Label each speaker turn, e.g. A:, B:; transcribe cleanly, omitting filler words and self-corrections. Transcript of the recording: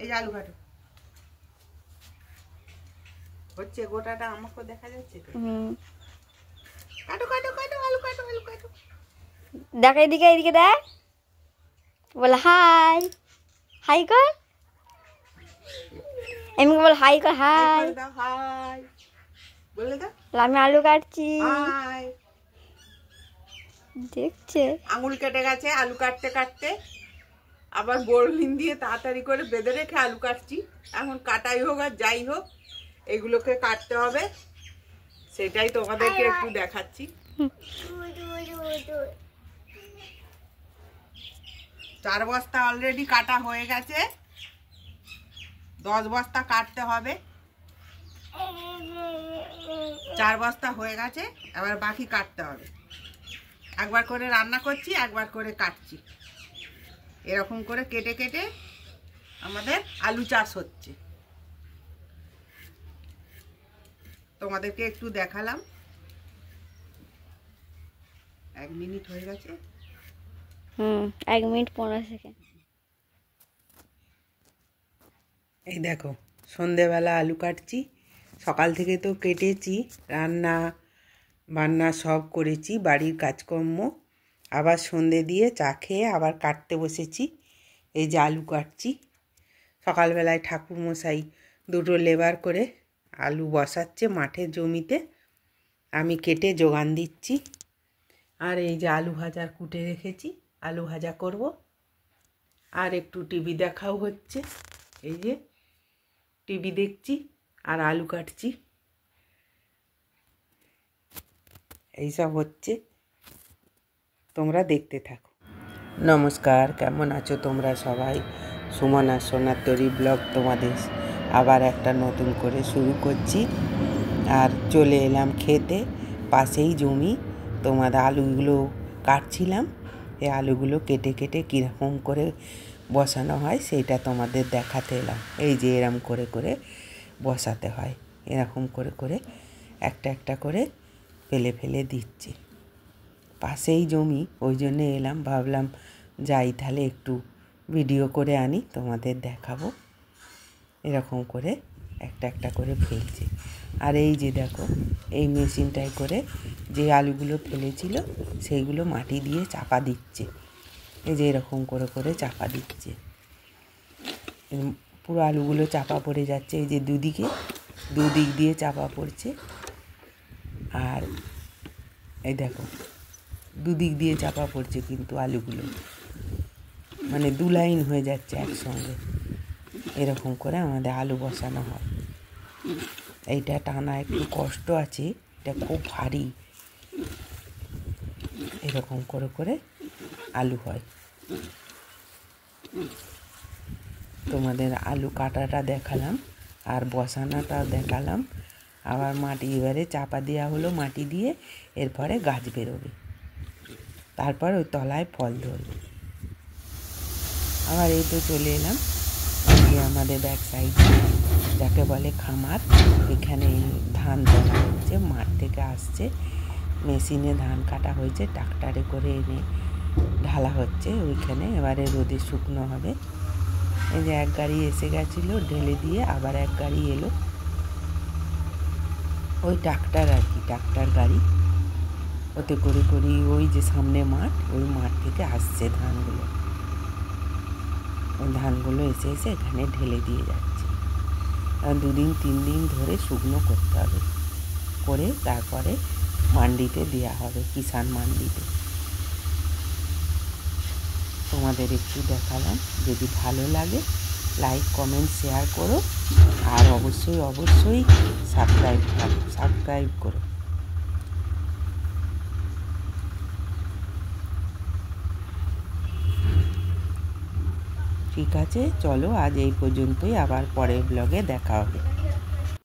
A: এই যে আলু কাটো হচ্ছে, গোটাটা আমাকে দেখা যাচ্ছে তো। কাটো কাটো কাটো আলু কাটো, আলু কাটো।
B: দেখ এদিকে, এদিকে দেখ, বল হাই, হাই কর, এমনি বল হাই কর, হাই
A: দাও, হাই বলে দাও।
B: আমি আলু কাটছি,
A: হাই।
B: দেখছে
A: আঙুল কেটে গেছে আলু কাটতে কাটতে, আবার বোরলিন দিয়ে তাড়াতাড়ি করে বেঁধে রেখে আলু কাটছি। এখন কাটাই হোক আর যাই হোক, এগুলোকে কাটতে হবে, সেটাই তোমাদেরকে একটু দেখাচ্ছি। 4 বস্তা অলরেডি কাটা হয়ে গেছে, 10 বস্তা কাটতে হবে। 4 বস্তা হয়ে গেছে, এবার বাকি কাটতে হবে। একবার করে রান্না করছি, একবার করে কাটছি, এরকম করে কেটে কেটে আমাদের আলু চাষ হচ্ছে। তোমাদেরকে একটু দেখালাম। 1 মিনিট হয়ে গেছে।
B: 1 মিনিট 15 সেকেন্ড।
A: এই দেখো, সন্ধেবেলা আলু কাটছি। সকাল থেকে তো কেটেছি, রান্না বান্না সব করেছি, বাড়ির কাজকর্ম, আবার সন্ধে দিয়ে চা খেয়ে আবার কাটতে বসেছি। এই যে আলু কাটছি। সকালবেলায় ঠাকুরমশাই 2টো লেবার করে আলু বসাচ্ছে মাঠের জমিতে, আমি কেটে যোগান দিচ্ছি। আর এই যে আলু ভাজা কুটে রেখেছি, আলু ভাজা করব। আর একটু টিভি দেখাও হচ্ছে, এই যে টিভি দেখছি আর আলু কাটছি, এইসব হচ্ছে। তোমরা দেখতে থাকো। নমস্কার, কেমন আছো তোমরা সবাই? সুমন আর সোনার তরী ব্লগ তোমাদের আবার একটা নতুন করে শুরু করছি। আর চলে এলাম খেতে, পাশেই জমি। তোমাদের আলুগুলো কাটছিলাম, এই আলুগুলো কেটে কেটে কীরকম করে বসানো হয় সেইটা তোমাদের দেখাতে এলাম। এই যে এরকম করে করে বসাতে হয়, এরকম করে করে একটা একটা করে ফেলে ফেলে দিচ্ছি। পাশেই জমি, ওই জন্য এলাম, ভাবলাম যাই তাহলে একটু ভিডিও করে আনি, তোমাদের দেখাবো। এরকম করে একটা একটা করে ফেলছি। আর এই যে দেখো, এই মেশিনটায় করে যে আলুগুলো ফেলেছিল সেইগুলো মাটি দিয়ে চাপা দিচ্ছে। এই যে এরকম করে করে চাপা দিচ্ছে, পুরো আলুগুলো চাপা পড়ে যাচ্ছে। এই যে দুদিক দিয়ে চাপা পড়ছে। আর এই দেখো, দুদিক দিয়ে চাপা পড়ছে, কিন্তু আলুগুলো মানে 2 লাইন হয়ে যাচ্ছে একসঙ্গে। এরকম করে আমাদের আলু বসানো হয়। এইটা টানা একটু কষ্ট আছে, এটা খুব ভারী। এরকম করে করে আলু হয়। তোমাদের আলু কাটাটা দেখালাম আর বসানোটা দেখালাম। আবার মাটি এবারে চাপা দেওয়া হলো, মাটি দিয়ে এরপরে গাছ বেরোবে, তারপর ওই তলায় ফল ধরবে। আবার এই তো চলে এলাম যে আমাদের ব্যাক সাইড, যাকে বলে খামার, এখানে ধান তোলা হচ্ছে, মাঠ থেকে আসছে, মেশিনে ধান কাটা হয়েছে, ট্রাক্টরে করে এনে ঢালা হচ্ছে ওইখানে, এবারে রোদে শুকনো হবে। এই যে এক গাড়ি এসে গেছিলো, ঢেলে দিয়ে আবার এক গাড়ি এলো, ওই ট্রাক্টর আর কি, ট্রাক্টর গাড়ি, ওতে করে করি ওই যে সামনে মাঠ, ওই মাঠ থেকে আসছে ধানগুলো। ওই ধানগুলো এসে এসে এখানে ঢেলে দিয়ে যাচ্ছে। 2 দিন 3 দিন ধরে শুকনো করতে হবে, করে তারপরে মান্ডিতে দেওয়া হবে, কিষাণ মান্ডিতে। তোমাদের একটু দেখালাম, যদি ভালো লাগে লাইক কমেন্ট শেয়ার করো, আর অবশ্যই অবশ্যই সাবস্ক্রাইব করো। ঠিক আছে, চলো আজ এই পর্যন্তই, আবার পরের ব্লগে দেখা হবে।